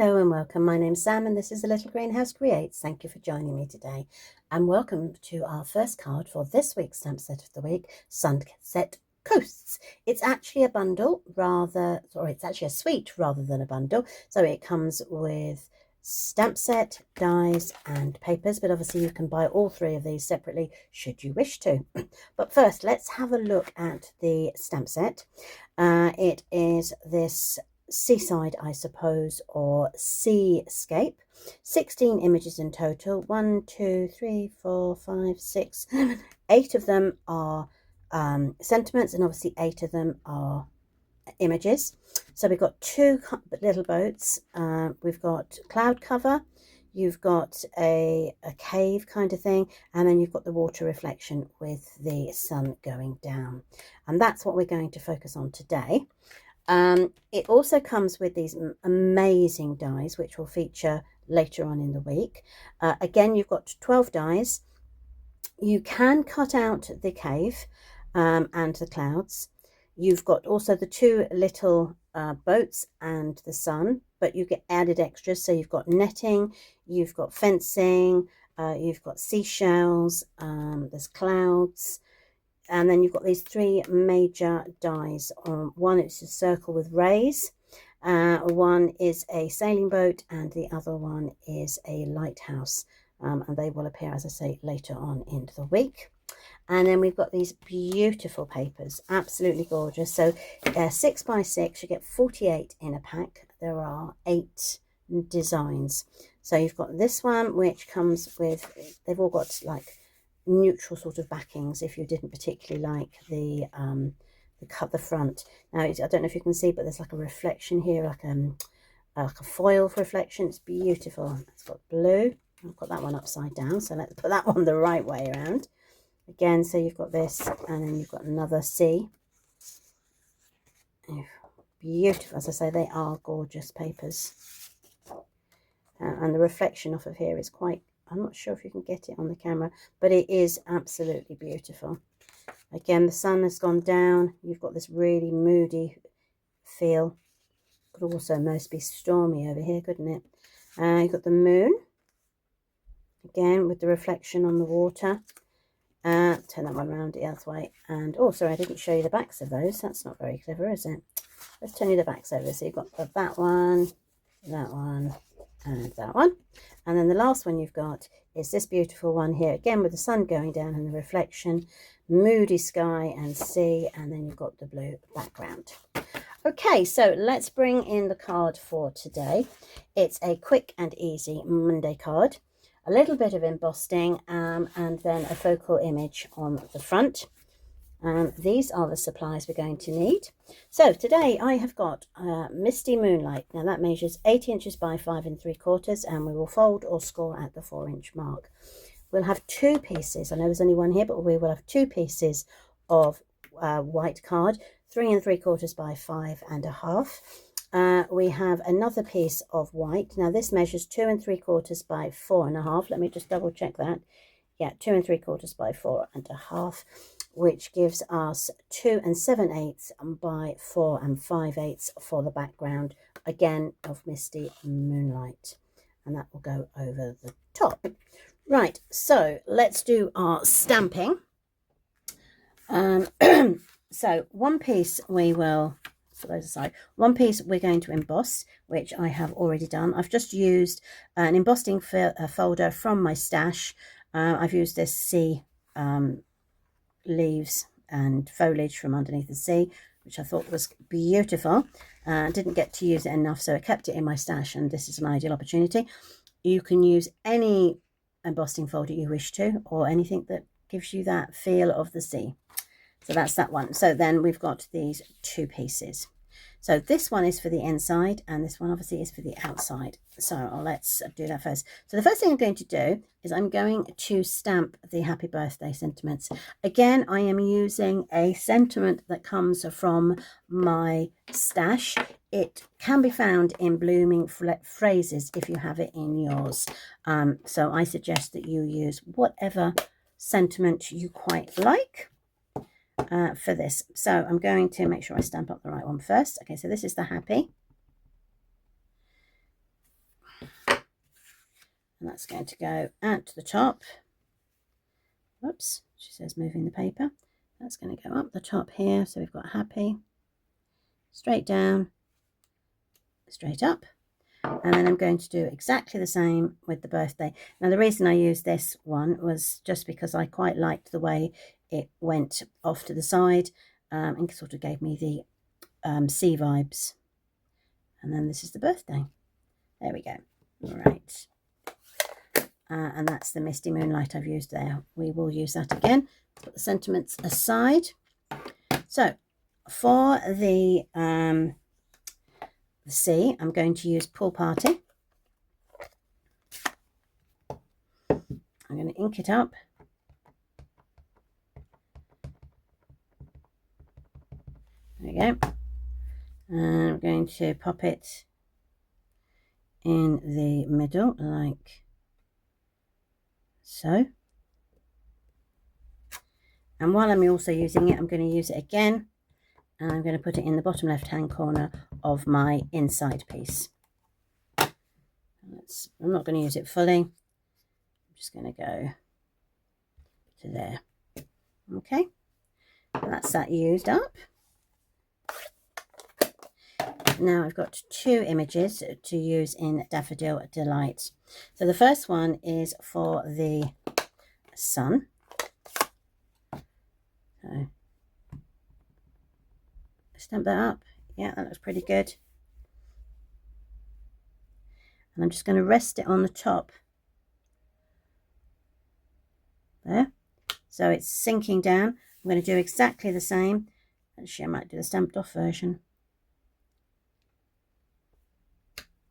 Hello and welcome. My name's Sam and this is The Little Greenhouse Creates. Thank you for joining me today. And welcome to our first card for this week's stamp set of the week, Sunset Coasts. It's actually a bundle it's actually a suite rather than a bundle. So it comes with stamp set, dies and papers, but obviously you can buy all three of these separately should you wish to. But first, let's have a look at the stamp set. It is this seaside, I suppose, or seascape. 16 images in total. 1, 2, 3, 4, 5, 6, 7, 8 of them are sentiments, and obviously 8 of them are images. So we've got 2 little boats. We've got cloud cover. You've got a cave kind of thing, and then you've got the water reflection with the sun going down. And that's what we're going to focus on today. It also comes with these amazing dies, which will feature later on in the week. Again, you've got 12 dies. You can cut out the cave and the clouds. You've got also the 2 little boats and the sun, but you get added extras. So you've got netting, you've got fencing, you've got seashells, there's clouds. And then you've got these 3 major dies. One is a circle with rays, one is a sailing boat, and the other one is a lighthouse. And they will appear, as I say, later on into the week. And then we've got these beautiful papers, absolutely gorgeous. So 6 by 6, you get 48 in a pack. There are 8 designs. So you've got this one, which comes with, they've all got like neutral sort of backings if you didn't particularly like the front. Now I don't know if you can see, but there's like a reflection here, like a foil reflection. It's beautiful. It's got blue. I've got that one upside down, so let's put that one the right way around again. So you've got this, and then you've got another sea. Beautiful. As I say, they are gorgeous papers, and the reflection off of here is quite, I'm not sure if you can get it on the camera, but it is absolutely beautiful. Again, the sun has gone down. You've got this really moody feel. Could also most be stormy over here, couldn't it? You've got the moon. Again, with the reflection on the water. Turn that one around the other way. And, oh, sorry, I didn't show you the backs of those. That's not very clever, is it? Let's turn you the backs over. So you've got that one, and that one. And then the last one you've got is this beautiful one here, again with the sun going down and the reflection, moody sky and sea, and then you've got the blue background. Okay, so let's bring in the card for today. It's a quick and easy Monday card, a little bit of embossing, and then a focal image on the front. These are the supplies we're going to need. So today I have got Misty Moonlight. Now that measures 8 inches by 5 3/4, and we will fold or score at the 4-inch mark. We'll have 2 pieces. I know there's only one here, but we will have 2 pieces of white card, 3 3/4 by 5 1/2. We have another piece of white. Now this measures 2 3/4 by 4 1/2. Let me just double check that. Yeah, 2 3/4 by 4 1/2. Which gives us 2 7/8 by 4 5/8 for the background, again of Misty Moonlight, and that will go over the top. Right, so let's do our stamping. So one piece we will, for those aside, one piece we're going to emboss, which I have already done. I've just used an embossing folder from my stash. I've used this sea leaves and foliage from underneath the sea, which I thought was beautiful. Didn't get to use it enough, so I kept it in my stash, and this is an ideal opportunity. You can use any embossing folder you wish to, or anything that gives you that feel of the sea. So that's that one. So then we've got these 2 pieces. So this one is for the inside, and this one obviously is for the outside. So let's do that first. So the first thing I'm going to do is I'm going to stamp the happy birthday sentiments. Again, I am using a sentiment that comes from my stash. It can be found in blooming phrases if you have it in yours. So I suggest that you use whatever sentiment you quite like. For this. So I'm going to make sure I stamp up the right one first. Okay, so this is the happy. and that's going to go at the top. Whoops, she says moving the paper. That's going to go up the top here. So we've got happy, straight down, straight up. And then I'm going to do exactly the same with the birthday. Now the reason I used this one was just because I quite liked the way it went off to the side, and sort of gave me the sea vibes. And then this is the birthday. There we go. All right. And that's the Misty Moonlight I've used there. We will use that again. Let's put the sentiments aside. So for the sea, I'm going to use Pool Party. I'm going to ink it up. There we go. And I'm going to pop it in the middle like so. And while I'm also using it, I'm going to use it again, and I'm going to put it in the bottom left hand corner of my inside piece. I'm not going to use it fully. I'm just going to go to there. Okay, that's that used up. Now I've got two images to use in Daffodil Delight. So the first one is for the sun. So stamp that up. Yeah, that looks pretty good. And I'm just going to rest it on the top there, so it's sinking down. I'm going to do exactly the same. Actually, I might do the stamped off version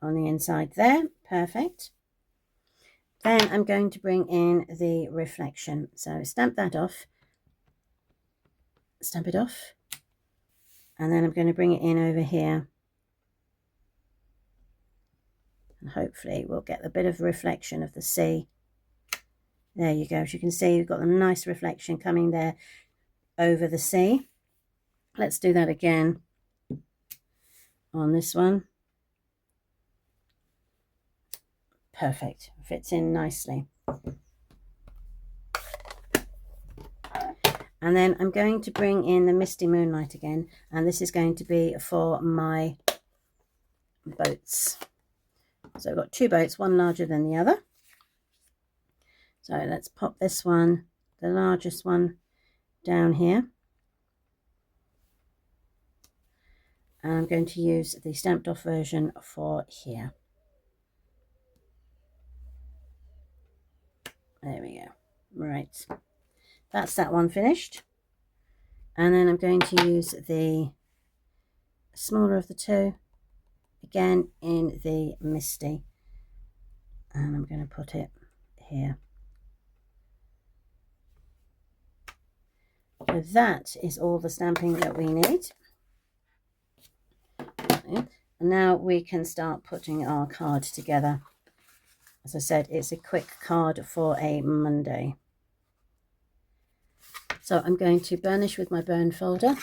on the inside there. Perfect. Then I'm going to bring in the reflection. So stamp that off, stamp it off, and then I'm going to bring it in over here. And hopefully we'll get a bit of reflection of the sea. There you go. As you can see, you've got a nice reflection coming there over the sea. Let's do that again on this one. Perfect. Fits in nicely. And then I'm going to bring in the Misty Moonlight again, and this is going to be for my boats. So I've got two boats, one larger than the other. So let's pop this one, the largest one, down here. And I'm going to use the stamped off version for here. There we go. Right. That's that one finished. And then I'm going to use the smaller of the two, again in the Misty. And I'm going to put it here. So that is all the stamping that we need. And now we can start putting our card together. As I said, it's a quick card for a Monday. So I'm going to burnish with my burn folder.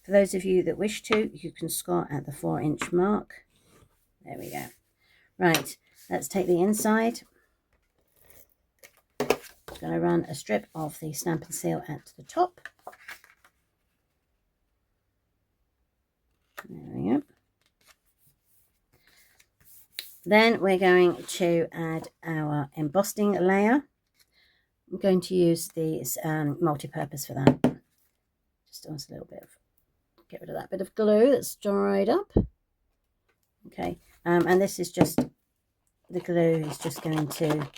For those of you that wish to, you can score at the 4-inch mark. There we go. Right, let's take the inside. I'm going to run a strip of the Stampin' Seal at the top. There we go. Then we're going to add our embossing layer. I'm going to use these multi-purpose for that. Just a little bit of, get rid of that bit of glue that's dried up. Okay, and this is just, the glue is just going to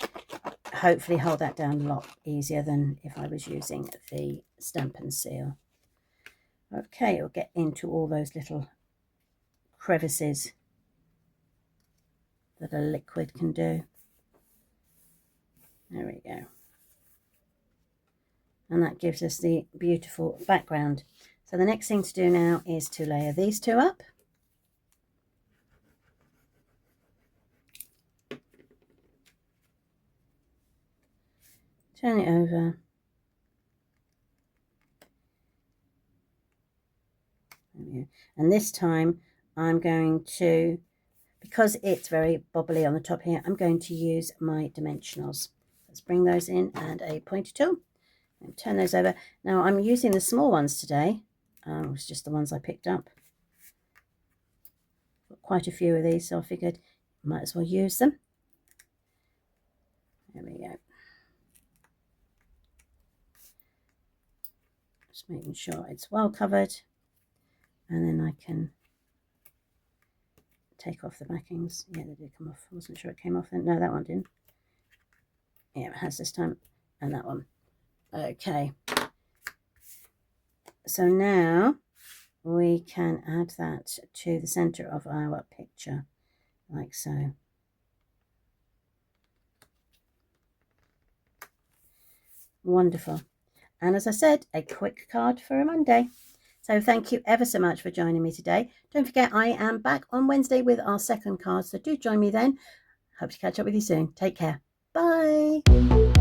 hopefully hold that down a lot easier than if I was using the Stampin' Seal. Okay, it'll get into all those little crevices that a liquid can do. There we go. And that gives us the beautiful background. So the next thing to do now is to layer these two up. Turn it over. And this time I'm going to, because it's very bobbly on the top here, I'm going to use my dimensionals. Let's bring those in and a pointer tool and turn those over. Now I'm using the small ones today. It's just the ones I picked up. Got quite a few of these, so I figured I might as well use them. There we go. Just making sure it's well covered, and then I can take off the backings. Yeah, they did come off. I wasn't sure it came off then. No, that one didn't. Yeah, it has this time, and that one. Okay. So now we can add that to the center of our picture, like so. Wonderful. And as I said, a quick card for a Monday. So thank you ever so much for joining me today. Don't forget, I am back on Wednesday with our second card, so do join me then. Hope to catch up with you soon. Take care. Bye.